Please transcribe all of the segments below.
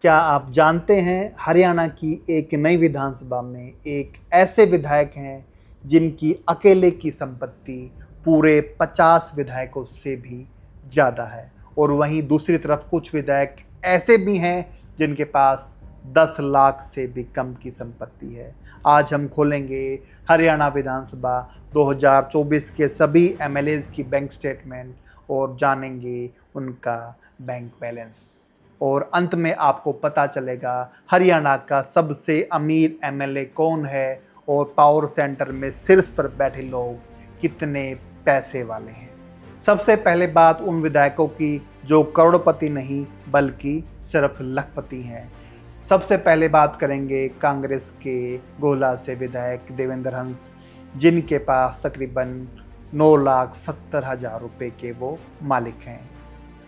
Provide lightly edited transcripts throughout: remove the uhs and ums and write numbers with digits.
क्या आप जानते हैं हरियाणा की एक नई विधानसभा में एक ऐसे विधायक हैं जिनकी अकेले की संपत्ति पूरे 50 विधायकों से भी ज़्यादा है। और वहीं दूसरी तरफ कुछ विधायक ऐसे भी हैं जिनके पास 10 लाख से भी कम की संपत्ति है। आज हम खोलेंगे हरियाणा विधानसभा 2024 के सभी एमएलएज की बैंक स्टेटमेंट और जानेंगे उनका बैंक बैलेंस। और अंत में आपको पता चलेगा हरियाणा का सबसे अमीर एमएलए कौन है और पावर सेंटर में शीर्ष पर बैठे लोग कितने पैसे वाले हैं। सबसे पहले बात उन विधायकों की जो करोड़पति नहीं बल्कि सिर्फ लखपति हैं। सबसे पहले बात करेंगे कांग्रेस के गोला से विधायक देवेंद्र हंस, जिनके पास तकरीबन 9,70,000 रुपये के वो मालिक हैं।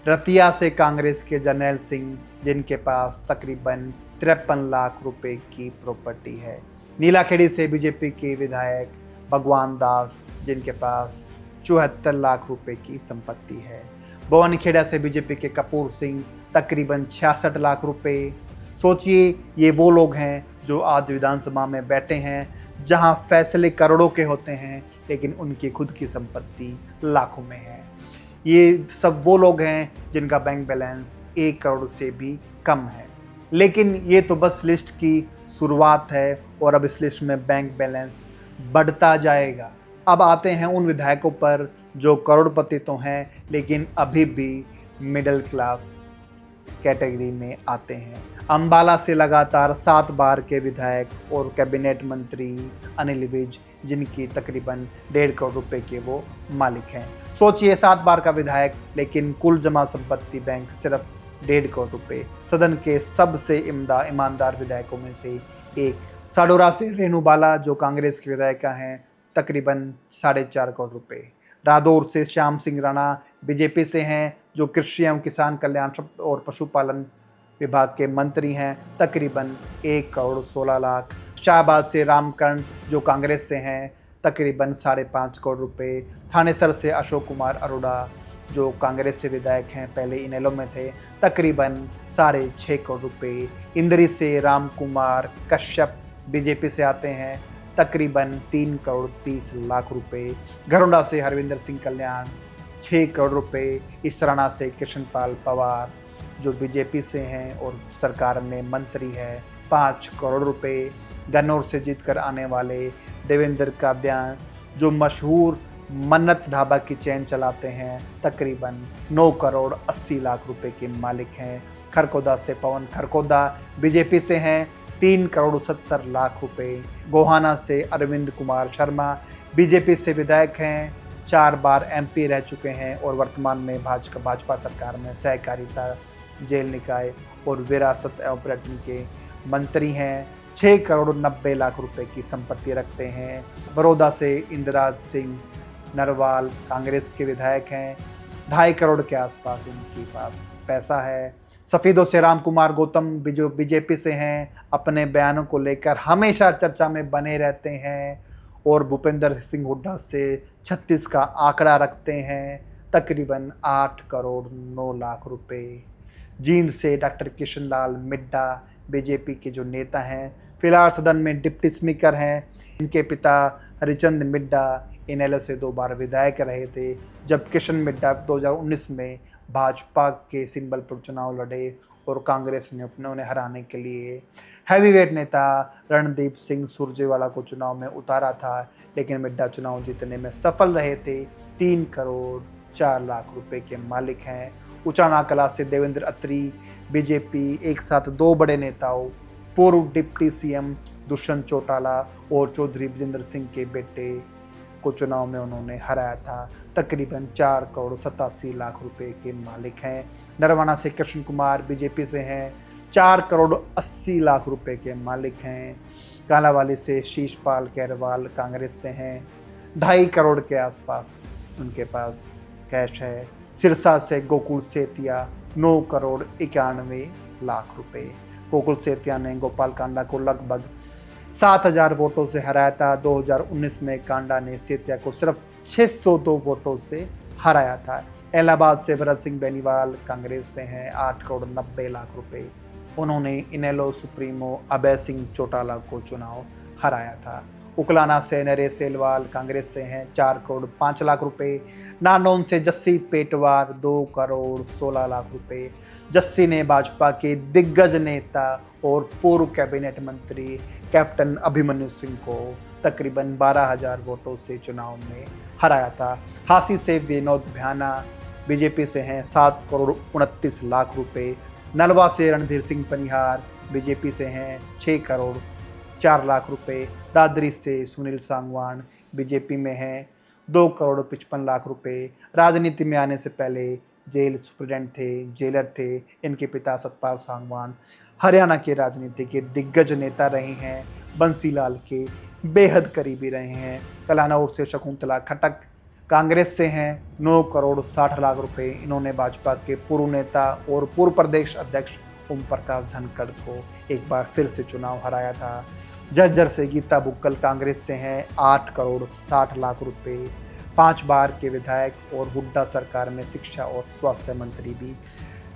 रतिया से कांग्रेस के जर्नैल सिंह, जिनके पास तकरीबन 53 लाख रुपए की प्रॉपर्टी है। नीलाखेड़ी से बीजेपी के विधायक भगवान दास, जिनके पास 74 लाख रुपए की संपत्ति है। भवानीखेड़ा से बीजेपी के कपूर सिंह, तकरीबन 66 लाख रुपए। सोचिए, ये वो लोग हैं जो आज विधानसभा में बैठे हैं, जहां फैसले करोड़ों के होते हैं लेकिन उनकी खुद की संपत्ति लाखों में है। ये सब वो लोग हैं जिनका बैंक बैलेंस 1 करोड़ से भी कम है। लेकिन ये तो बस लिस्ट की शुरुआत है और अब इस लिस्ट में बैंक बैलेंस बढ़ता जाएगा। अब आते हैं उन विधायकों पर जो करोड़पति तो हैं लेकिन अभी भी मिडिल क्लास कैटेगरी में आते हैं। अंबाला से लगातार 7 बार के विधायक और कैबिनेट मंत्री अनिल विज, जिनकी तकरीबन 1.5 करोड़ रुपए के वो मालिक हैं। सोचिए, 7 बार का विधायक लेकिन कुल जमा संपत्ति बैंक सिर्फ 1.5 करोड़ रुपए। सदन के सबसे ईमानदार विधायकों में से एक। साडोरा से रेणु बाला, जो कांग्रेस के विधायिका हैं, तकरीबन 4.5 करोड़ रुपए। रादौर से श्याम सिंह राणा बीजेपी से हैं, जो कृषि एवं किसान कल्याण और पशुपालन विभाग के मंत्री हैं, तकरीबन 1 करोड़ 16 लाख। शाहबाद से रामकरण, जो कांग्रेस से हैं, तकरीबन 5.5 करोड़ रुपए। थानेसर से अशोक कुमार अरोड़ा, जो कांग्रेस से विधायक हैं, पहले इनेलो में थे, तकरीबन 6.5 करोड़ रुपए। इंदरी से राम कुमार कश्यप बीजेपी से आते हैं, तकरीबन 3 करोड़ 30 लाख रुपए। घरोंडा से हरविंदर सिंह कल्याण 6 करोड़ रुपए। इसराना से कृष्णपाल पवार, जो बीजेपी से हैं और सरकार में मंत्री है, 5 करोड़ रुपए। गन्नौर से जीतकर आने वाले देवेंद्र काद्यान, जो मशहूर मन्नत ढाबा की चेन चलाते हैं, तकरीबन 9 करोड़ 80 लाख रुपए के मालिक हैं। खरकोदा से पवन खरकोदा बीजेपी से हैं, 3 करोड़ 70 लाख रुपए। गोहाना से अरविंद कुमार शर्मा बीजेपी से विधायक हैं, 4 बार एमपी रह चुके हैं और वर्तमान में भाजपा सरकार में सहकारिता, जेल निकाय और विरासत एवं पर्यटन के मंत्री हैं। 6 करोड़ 90 लाख रुपए की संपत्ति रखते हैं। बड़ौदा से इंदिरा सिंह नरवाल कांग्रेस के विधायक हैं, 2.5 करोड़ के आसपास उनके पास पैसा है। सफीदों से राम कुमार गौतम जो बीजेपी से हैं, अपने बयानों को लेकर हमेशा चर्चा में बने रहते हैं और भूपेंद्र सिंह हुड्डा से 36 का आंकड़ा रखते हैं, तकरीबन 8 करोड़ 9 लाख रुपए। जींद से डॉक्टर किशन लाल मिड्डा बीजेपी के जो नेता हैं, फिलहाल सदन में डिप्टी स्पीकर हैं। इनके पिता हरिचंद मिड्डा इनेलो से 2 बार विधायक रहे थे, जब किशन मिड्डा 2019 में भाजपा के सिंबल पर चुनाव लड़े और कांग्रेस ने उन्हें हराने के लिए हैवीवेट नेता रणदीप सिंह सुरजेवाला को चुनाव में उतारा था, लेकिन मिड्डा चुनाव जीतने में सफल रहे थे। 3 करोड़ 4 लाख रुपए के मालिक हैं। उचाना कला से देवेंद्र अत्री बीजेपी एक साथ 2 बड़े नेताओं, पूर्व डिप्टी सीएम दुष्यंत चौटाला और चौधरी बृजेंद्र सिंह के बेटे को चुनाव में उन्होंने हराया था, तकरीबन 4 करोड़ 87 लाख रुपए के मालिक हैं। नरवाना से कृष्ण कुमार बीजेपी से हैं, 4 करोड़ 80 लाख रुपए के मालिक हैं। कालावाली से शीशपाल कैरवाल कांग्रेस से हैं, 2.5 करोड़ के आसपास उनके पास कैश है। सिरसा से गोकुल सेतिया 9 करोड़ 91 लाख रुपए। गोकुल सेतिया ने गोपाल कांडा को लगभग 7,000 वोटों से हराया था। 2019 में कांडा ने सेतिया को सिर्फ 602 वोटों से हराया था। इलाहाबाद से भरत सिंह बेनीवाल कांग्रेस से हैं, 8 करोड़ 90 लाख रुपए। उन्होंने इनेलो सुप्रीमो अभय सिंह चौटाला को चुनाव हराया था। उकलाना से नरेश सेलवाल कांग्रेस से हैं 4 करोड़ 5 लाख रुपए। नानौन से जस्सी पेटवार 2 करोड़ 16 लाख रुपए। जस्सी ने भाजपा के दिग्गज नेता और पूर्व कैबिनेट मंत्री कैप्टन अभिमन्यु सिंह को तकरीबन 12,000 वोटों से चुनाव में हराया था। हासी से विनोद भ्याना बीजेपी से हैं 7 करोड़ 29 लाख रुपए। नलवा से रणधीर सिंह पनिहार बीजेपी से हैं 6 करोड़ 4 लाख रुपए। दादरी से सुनील सांगवान बीजेपी में हैं 2 करोड़ 55 लाख रुपए। राजनीति में आने से पहले जेल सुप्रीडेंट थे, जेलर थे। इनके पिता सतपाल सांगवान हरियाणा के राजनीति के दिग्गज नेता रहे हैं, बंसीलाल के बेहद करीबी रहे हैं। कलानौर से शकुंतला खट्टक कांग्रेस से हैं 9 करोड़ 60 लाख रुपए। इन्होंने भाजपा के पूर्व नेता और पूर्व प्रदेश अध्यक्ष ओम प्रकाश धनखड़ को एक बार फिर से चुनाव हराया था। झज्जर से गीता बुक्कल कांग्रेस से हैं 8 करोड़ 60 लाख रुपए। 5 बार के विधायक और हुड्डा सरकार में शिक्षा और स्वास्थ्य मंत्री भी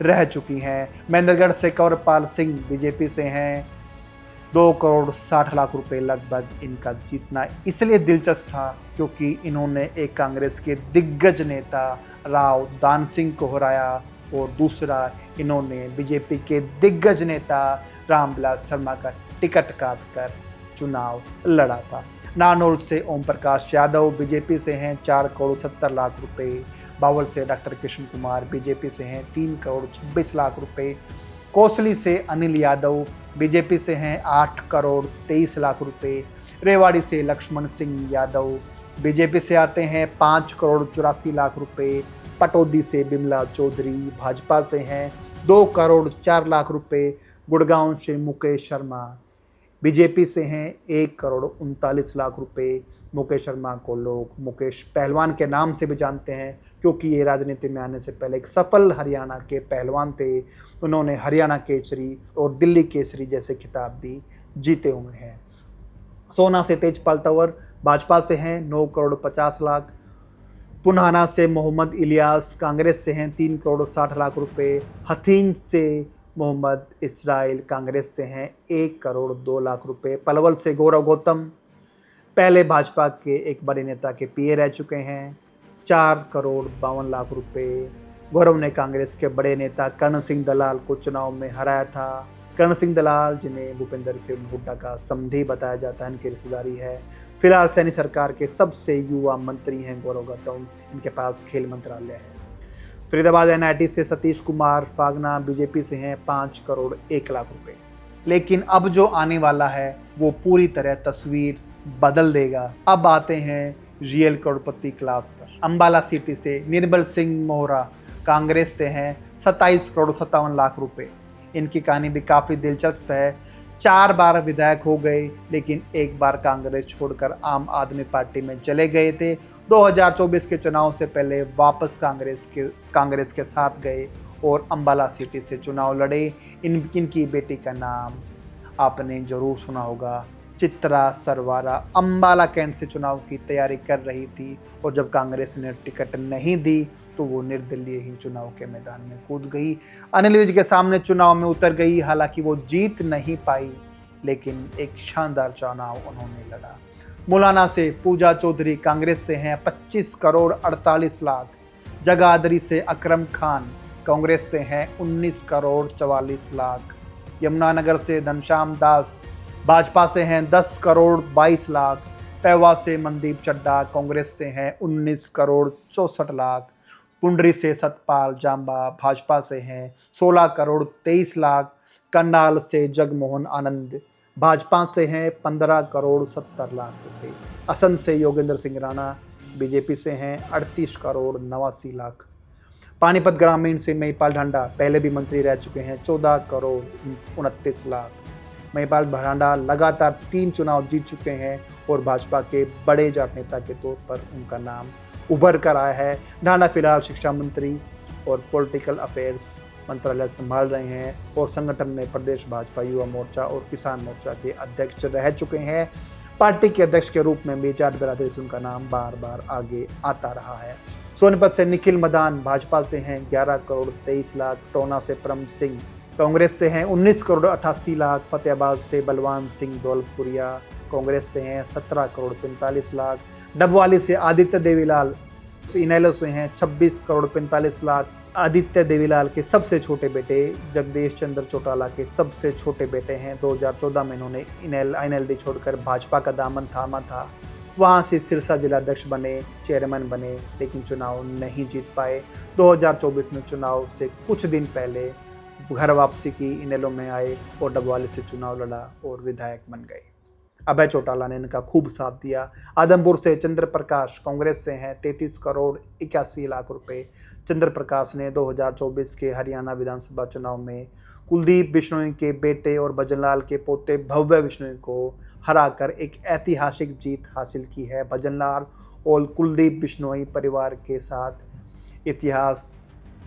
रह चुकी हैं। महेंद्रगढ़ से कंवरपाल सिंह बीजेपी से हैं 2 करोड़ 60 लाख रुपए। लगभग इनका जीतना इसलिए दिलचस्प था क्योंकि इन्होंने एक कांग्रेस के दिग्गज नेता राव दान सिंह को हराया और दूसरा इन्होंने बीजेपी के दिग्गज नेता रामविलास शर्मा का टिकट काटकर चुनाव लड़ा था। नानौल से ओम प्रकाश यादव बीजेपी से हैं 4 करोड़ 70 लाख रुपए। बावल से डॉक्टर कृष्ण कुमार बीजेपी से हैं 3 करोड़ 26 लाख रुपए। कोसली से अनिल यादव बीजेपी से हैं 8 करोड़ 23 लाख रुपए। रेवाड़ी से लक्ष्मण सिंह यादव बीजेपी से आते हैं 5 करोड़ 84 लाख रुपए। पटौदी से बिमला चौधरी भाजपा से हैं 2 करोड़ 4 लाख रुपए। गुड़गांव से मुकेश शर्मा बीजेपी से हैं 1 करोड़ 39 लाख रुपए। मुकेश शर्मा को लोग मुकेश पहलवान के नाम से भी जानते हैं क्योंकि ये राजनीति में आने से पहले एक सफल हरियाणा के पहलवान थे। उन्होंने हरियाणा केसरी और दिल्ली केसरी जैसे खिताब भी जीते हुए हैं। सोना से तेजपाल तंवर भाजपा से हैं 9 करोड़ 50 लाख। पुनाना से मोहम्मद इलियास कांग्रेस से हैं 3 करोड़ 60 लाख रुपए। हथीन से मोहम्मद इस्राइल कांग्रेस से हैं 1 करोड़ 2 लाख रुपए। पलवल से गौरव गौतम पहले भाजपा के एक बड़े नेता के पीए रह चुके हैं 4 करोड़ 52 लाख रुपए। गौरव ने कांग्रेस के बड़े नेता कर्ण सिंह दलाल को चुनाव में हराया था। कर्ण सिंह दलाल जिन्हें भूपेंद्र सिंह हुड्डा का समधी बताया जाता है, इनकी रिश्तेदारी है। फिलहाल सैनी सरकार के सबसे युवा मंत्री हैं गौरव गौतम। इनके पास खेल मंत्रालय है। फरीदाबाद एनआईटी से सतीश कुमार फागना बीजेपी से हैं 5 करोड़ 1 लाख रुपए। लेकिन अब जो आने वाला है वो पूरी तरह तस्वीर बदल देगा। अब आते हैं रियल करोड़पति क्लास पर। अंबाला सिटी से निर्मल सिंह मोहरा कांग्रेस से हैं 27 करोड़ 57 लाख रुपए। इनकी कहानी भी काफ़ी दिलचस्प है। 4 बार विधायक हो गए लेकिन एक बार कांग्रेस छोड़कर आम आदमी पार्टी में चले गए थे। 2024 के चुनाव से पहले वापस कांग्रेस के साथ गए और अंबाला सिटी से चुनाव लड़े। इनकी बेटी का नाम आपने ज़रूर सुना होगा, चित्रा सरवारा। अंबाला कैंट से चुनाव की तैयारी कर रही थी और जब कांग्रेस ने टिकट नहीं दी तो वो निर्दलीय ही चुनाव के मैदान में कूद गई। अनिल विज के सामने चुनाव में उतर गई। हालांकि वो जीत नहीं पाई लेकिन एक शानदार चुनाव उन्होंने लड़ा। मुलाना से पूजा चौधरी कांग्रेस से हैं 25 करोड़ 48 लाख। जगाधरी से अकरम खान कांग्रेस से हैं 19 करोड़ 44 लाख। यमुनानगर से घनश्याम दास भाजपा से हैं 10 करोड़ 22 लाख। पेवा से मनदीप चड्डा कांग्रेस से हैं 19 करोड़ 64 लाख। पुंडरी से सतपाल जांबा भाजपा से हैं 16 करोड़ 23 लाख। करनाल से जगमोहन आनंद भाजपा से हैं 15 करोड़ 70 लाख रुपए। असंध से योगेंद्र सिंह राणा बीजेपी से हैं 38 करोड़ 89 लाख। पानीपत ग्रामीण से महिपाल ढांडा पहले भी मंत्री रह चुके हैं 14 करोड़ 29 लाख। महिपाल ढांडा लगातार 3 चुनाव जीत चुके हैं और भाजपा के बड़े जाट नेता के तौर पर उनका नाम उभर कर आया है। ढांडा फिलहाल शिक्षा मंत्री और पॉलिटिकल अफेयर्स मंत्रालय संभाल रहे हैं और संगठन में प्रदेश भाजपा युवा मोर्चा और किसान मोर्चा के अध्यक्ष रह चुके हैं। पार्टी के अध्यक्ष के रूप में भी जाट बिरादरी से उनका नाम बार बार आगे आता रहा है। सोनीपत से निखिल मदान भाजपा से हैं 11 करोड़ 23 लाख। टोना से परम सिंह कांग्रेस से हैं 19 करोड़ 88 लाख, फतेहाबाद से बलवान सिंह दौलतपुरिया कांग्रेस से हैं 17 करोड़ 45 लाख, डबवाली से आदित्य देवीलाल इनेलो से हैं 26 करोड़ 45 लाख। आदित्य देवीलाल के सबसे छोटे बेटे जगदीश चंद्र चौटाला के सबसे छोटे बेटे हैं। 2014 में इन्होंने INLD छोड़कर भाजपा का दामन थामा था, वहाँ से सिरसा जिलाध्यक्ष बने, चेयरमैन बने, लेकिन चुनाव नहीं जीत पाए। 2024 में चुनाव से कुछ दिन पहले घर वापसी की, इनेलो में आए और डबवाली से चुनाव लड़ा और विधायक बन गए। अभय चौटाला ने इनका खूब साथ दिया। आदमपुर से चंद्र प्रकाश कांग्रेस से हैं 33 करोड़ 81 लाख रुपए। चंद्र प्रकाश ने 2024 के हरियाणा विधानसभा चुनाव में कुलदीप बिश्नोई के बेटे और भजनलाल के पोते भव्य बिश्नोई को हराकर एक ऐतिहासिक जीत हासिल की है। भजनलाल और कुलदीप बिश्नोई परिवार के साथ इतिहास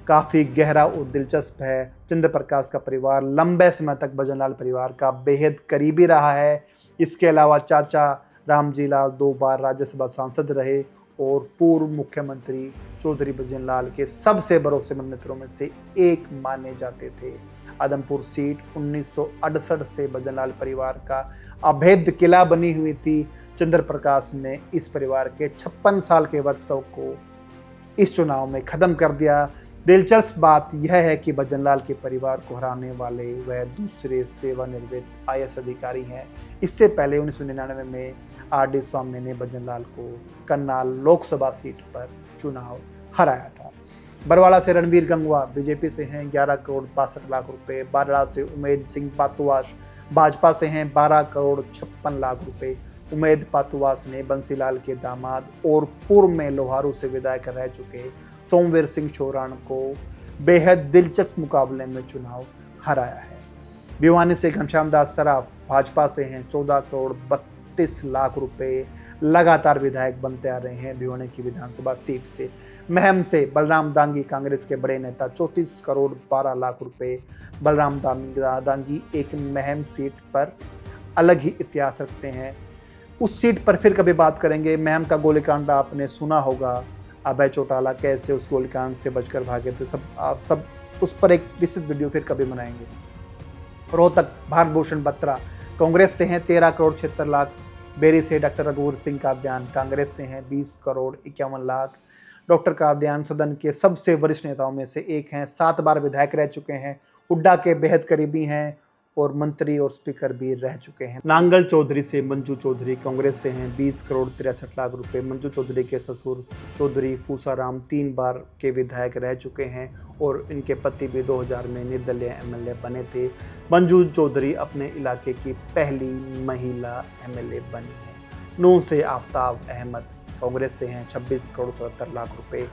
काफ़ी गहरा और दिलचस्प है। चंद्र प्रकाश का परिवार लंबे समय तक भजनलाल परिवार का बेहद करीबी रहा है। इसके अलावा चाचा रामजी लाल 2 बार राज्यसभा सांसद रहे और पूर्व मुख्यमंत्री चौधरी भजनलाल के सबसे भरोसेमंद मित्रों में से एक माने जाते थे। आदमपुर सीट 1968 से भजनलाल परिवार का अभेद्य किला बनी हुई थी। चंद्र प्रकाश ने इस परिवार के 56 साल के वर्षों को इस चुनाव में ख़त्म कर दिया। दिलचस्प बात यह है कि भजनलाल के परिवार को हराने वाले वह दूसरे सेवानिवृत्त IAS अधिकारी हैं। इससे पहले 1999 में RD स्वामी ने भजनलाल को करनाल लोकसभा सीट पर चुनाव हराया था। बरवाला से रणवीर गंगवा बीजेपी से हैं 11 करोड़ 62 लाख रुपए। बारड़ा से उमेद सिंह पातुआश भाजपा से हैं 12 करोड़ 56 लाख रुपए। उमेद पातुआश ने बंसीलाल के दामाद और पूर्व में लोहारू से विधायक रह चुके सोमवीर सिंह चौहान को बेहद दिलचस्प मुकाबले में चुनाव हराया है। भिवानी से घनश्याम दास सराफ भाजपा से हैं 14 करोड़ 32 लाख रुपए। लगातार विधायक बनते आ रहे हैं भिवानी की विधानसभा सीट से। महम से बलराम दांगी कांग्रेस के बड़े नेता 34 करोड़ 12 लाख रुपए। बलराम दांगी एक महम सीट पर अलग ही इतिहास रखते हैं। उस सीट पर फिर कभी बात करेंगे। महम का गोलीकांड आपने सुना होगा, अभय चौटाला कैसे उस गोलीकांड से बचकर भागे थे, सब उस पर एक विस्तृत वीडियो फिर कभी बनाएंगे। रोहतक भारत भूषण बत्रा कांग्रेस से हैं 13 करोड़ 76 लाख। बेरी से डॉक्टर रघुवीर सिंह कादियान कांग्रेस से हैं 20 करोड़ 51 लाख। डॉक्टर कादियान सदन के सबसे वरिष्ठ नेताओं में से एक हैं, 7 बार विधायक रह चुके हैं, हुड्डा के बेहद करीबी हैं और मंत्री और स्पीकर भी रह चुके हैं। नांगल चौधरी से मंजू चौधरी कांग्रेस से हैं 20 करोड़ 63 लाख रुपए। मंजू चौधरी के ससुर चौधरी फूसाराम 3 बार के विधायक रह चुके हैं और इनके पति भी 2000 में निर्दलीय MLA बने थे। मंजू चौधरी अपने इलाके की पहली महिला MLA बनी है। नूंह से आफ्ताब अहमद कांग्रेस से हैं 26 करोड़ 77 लाख रुपए।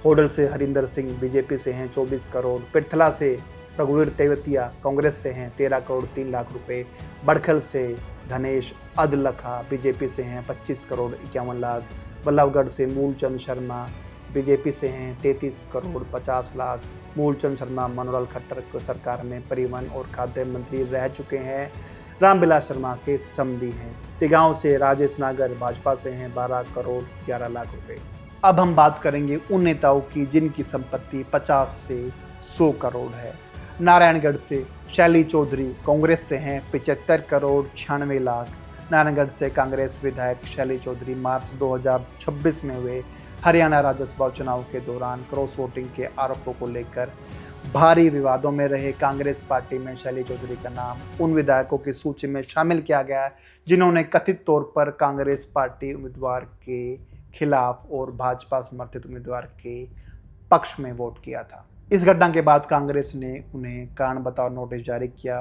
होडल से हरिंदर सिंह बीजेपी से हैं 24 करोड़। पिरथला से रघुवीर तेवतिया कांग्रेस से हैं 13 करोड़ 3 लाख रुपए। बड़खल से धनेश अदलखा बीजेपी से हैं 25 करोड़ 51 लाख। बल्लभगढ़ से मूलचंद शर्मा बीजेपी से हैं 33 करोड़ 50 लाख। मूलचंद शर्मा मनोहर खट्टर की सरकार में परिवहन और खाद्य मंत्री रह चुके हैं। रामविलास शर्मा के समधी हैं। तिगांव से राजेश नागर भाजपा से हैं 12 करोड़ 11 लाख रुपए। अब हम बात करेंगे उन नेताओं की जिनकी संपत्ति 50 से 100 करोड़ है। नारायणगढ़ से शैली चौधरी कांग्रेस से हैं 75 करोड़ 96 लाख। नारायणगढ़ से कांग्रेस विधायक शैली चौधरी मार्च 2026 में हुए हरियाणा राज्यसभा चुनाव के दौरान क्रॉस वोटिंग के आरोपों को लेकर भारी विवादों में रहे। कांग्रेस पार्टी में शैली चौधरी का नाम उन विधायकों की सूची में शामिल किया गया है जिन्होंने कथित तौर पर कांग्रेस पार्टी उम्मीदवार के खिलाफ और भाजपा समर्थित उम्मीदवार के पक्ष में वोट किया था। इस घटना के बाद कांग्रेस ने उन्हें कारण बताओ नोटिस जारी किया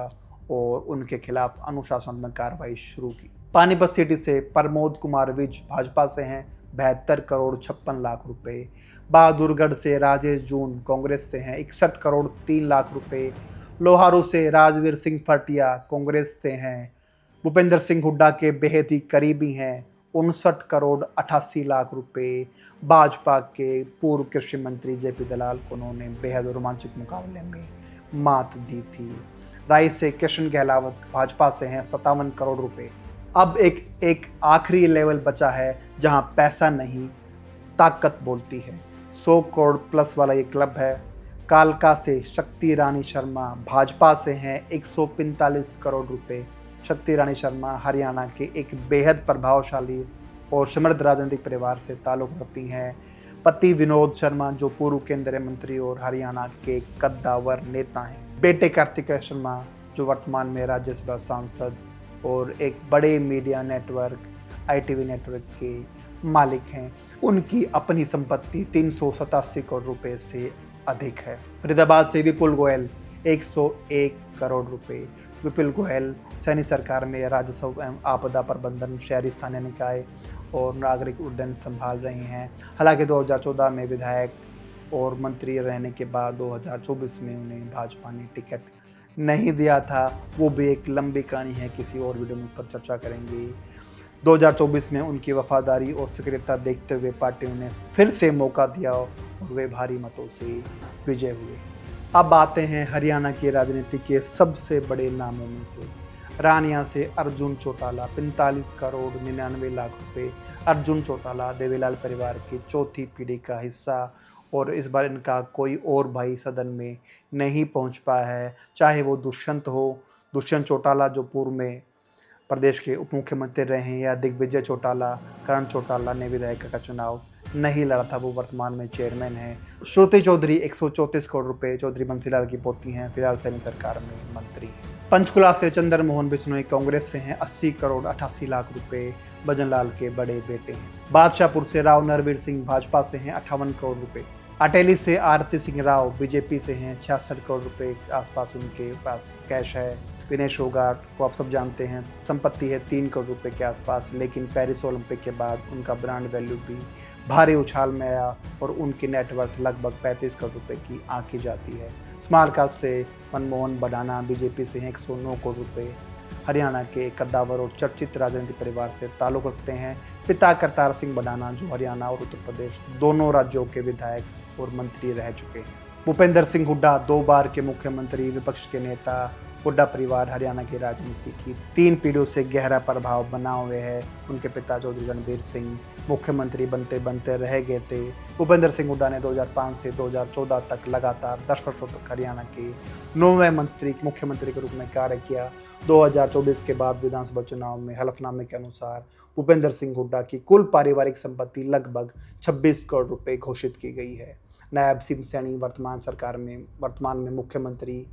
और उनके खिलाफ अनुशासनात्मक कार्रवाई शुरू की। पानीपत सिटी से प्रमोद कुमार विज भाजपा से हैं 72 करोड़ 56 लाख रुपए। बहादुरगढ़ से राजेश जून कांग्रेस से हैं 61 करोड़ 3 लाख रुपए। लोहारू से राजवीर सिंह फटिया कांग्रेस से हैं भूपेंद्र सिंह हुड्डा के बेहद ही करीबी हैं 59 करोड़ 88 लाख रुपए। भाजपा के पूर्व कृषि मंत्री JP दलाल को उन्होंने बेहद रोमांचक मुकाबले में मात दी थी। राय से कृष्ण गहलावत भाजपा से हैं 57 करोड़ रुपए। अब एक आखिरी लेवल बचा है जहां पैसा नहीं ताकत बोलती है। 100 करोड़ प्लस वाला ये क्लब है कालका से शक्ति रानी शर्मा भाजपा से हैं 145 करोड़ रुपए। शक्ति रानी शर्मा हरियाणा के एक बेहद प्रभावशाली और समृद्ध राजनीतिक परिवार से ताल्लुक़ रखती हैं। पति विनोद शर्मा जो पूर्व केंद्रीय मंत्री और हरियाणा के कद्दावर नेता हैं। बेटे कार्तिकेय शर्मा जो वर्तमान में राज्यसभा सांसद और एक बड़े मीडिया नेटवर्क ITV नेटवर्क के मालिक हैं। उनकी अपनी संपत्ति 387 करोड़ रुपए से अधिक है। फरीदाबाद से विपुल गोयल 101 करोड़ रुपए। विपुल गोयल सैनी सरकार में राजस्व एवं आपदा प्रबंधन, शहरी स्थानीय निकाय और नागरिक उड्डयन संभाल रहे हैं। हालांकि 2014 में विधायक और मंत्री रहने के बाद 2024 में उन्हें भाजपा ने टिकट नहीं दिया था। वो भी एक लंबी कहानी है, किसी और वीडियो में उस पर चर्चा करेंगे। 2024 में उनकी वफादारी और सक्रियता देखते हुए पार्टी ने फिर से मौका दिया और वे भारी मतों से विजय हुए। अब आते हैं हरियाणा की राजनीति के सबसे बड़े नामों में से। रानिया से अर्जुन चौटाला 45 करोड़ 99 लाख रुपए। अर्जुन चौटाला देवीलाल परिवार की चौथी पीढ़ी का हिस्सा और इस बार इनका कोई और भाई सदन में नहीं पहुंच पाया है, चाहे वो दुष्यंत चौटाला जो पूर्व में प्रदेश के उप मुख्यमंत्री रहे हैं, या दिग्विजय चौटाला। करण चौटाला ने विधायक का चुनाव नहीं लड़ा था, वो वर्तमान में चेयरमैन है। श्रुति चौधरी 134 करोड़ रुपए चौधरी बंसीलाल की पोती हैं, फिलहाल सैनी सरकार में मंत्री हैं। पंचकुला से चंद्र मोहन बिश्नोई कांग्रेस से हैं, 80 करोड़ 88 लाख रुपए भजनलाल के बड़े बेटे हैं। बादशाहपुर से राव नरवीर सिंह भाजपा से हैं, 58 करोड़ रुपए। अटेली से आरती सिंह राव बीजेपी से हैं, 66 करोड़ रुपए के आसपास उनके पास कैश है। विनेश फोगाट को आप सब जानते हैं, संपत्ति है 3 करोड़ रुपए के आसपास, लेकिन पेरिस ओलंपिक के बाद उनका ब्रांड वैल्यू भी भारी उछाल में आया और उनकी नेटवर्थ लगभग 35 करोड़ रुपए की आंकी जाती है। स्मारकाल से मनमोहन बडाना बीजेपी से हैं, 109 करोड़ रुपए। हरियाणा के कद्दावर और चर्चित राजनीतिक परिवार से ताल्लुक़ रखते हैं। पिता करतार सिंह बडाना जो हरियाणा और उत्तर प्रदेश दोनों राज्यों के विधायक और मंत्री रह चुके हैं। भूपेंद्र सिंह हुड्डा 2 बार के मुख्यमंत्री, विपक्ष के नेता। हुड्डा परिवार हरियाणा की राजनीति की 3 पीढ़ियों से गहरा प्रभाव बना हुए है। उनके पिता चौधरी रणबीर सिंह मुख्यमंत्री बनते बनते रह गए थे। भूपेंद्र सिंह हुड्डा ने 2005 से 2014 तक लगातार 10 वर्षों तक हरियाणा के 9वें मुख्यमंत्री के रूप में कार्य किया। 2024 के बाद विधानसभा चुनाव में हलफनामे के अनुसार भूपेंद्र सिंह हुड्डा की कुल पारिवारिक संपत्ति लगभग 26 करोड़ रुपए घोषित की गई है। नायब सिंह सैनी वर्तमान में मुख्यमंत्री।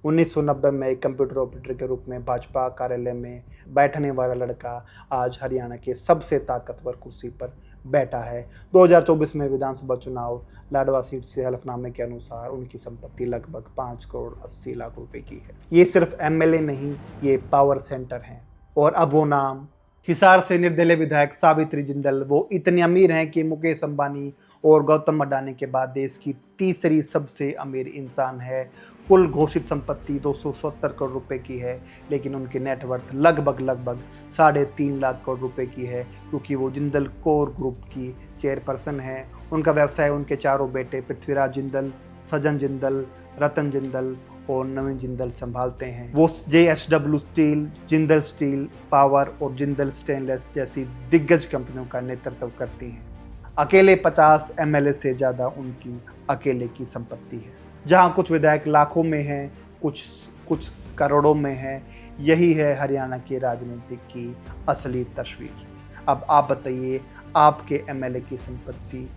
1990 में एक कंप्यूटर ऑपरेटर के रूप में भाजपा कार्यालय में बैठने वाला लड़का आज हरियाणा के सबसे ताकतवर कुर्सी पर बैठा है। 2024 में विधानसभा चुनाव लाडवा सीट से हलफनामे के अनुसार उनकी संपत्ति लगभग 5 करोड़ 80 लाख रुपए की है। ये सिर्फ MLA नहीं, ये पावर सेंटर हैं। और अब वो नाम, हिसार से निर्दलीय विधायक सावित्री जिंदल, वो इतने अमीर हैं कि मुकेश अंबानी और गौतम अडानी के बाद देश की तीसरी सबसे अमीर इंसान है। कुल घोषित संपत्ति 270 करोड़ रुपए की है, लेकिन उनकी नेटवर्थ लगभग 3.5 लाख करोड़ रुपए की है, क्योंकि वो जिंदल कोर ग्रुप की चेयरपर्सन है। उनका व्यवसाय उनके चारों बेटे पृथ्वीराज जिंदल, सजन जिंदल, रतन जिंदल और नवीन जिंदल संभालते हैं। वो JSW steel, Jindal steel power और जिंदल स्टेनलेस जैसी दिग्गज कंपनियों का नेतृत्व करती हैं। अकेले 50 MLA से ज़्यादा उनकी अकेले की संपत्ति है। जहां कुछ विधायक लाखों में हैं, कुछ करोड़ों में हैं। यही है हरियाणा की राजनीति की असली तस्वीर। अब आप बताइए, आपके MLA की संपत्ति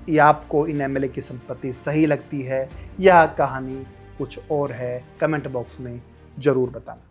या आपको इन MLA की संपत्ति सही लगती है या कहानी कुछ और है? कमेंट बॉक्स में ज़रूर बताना।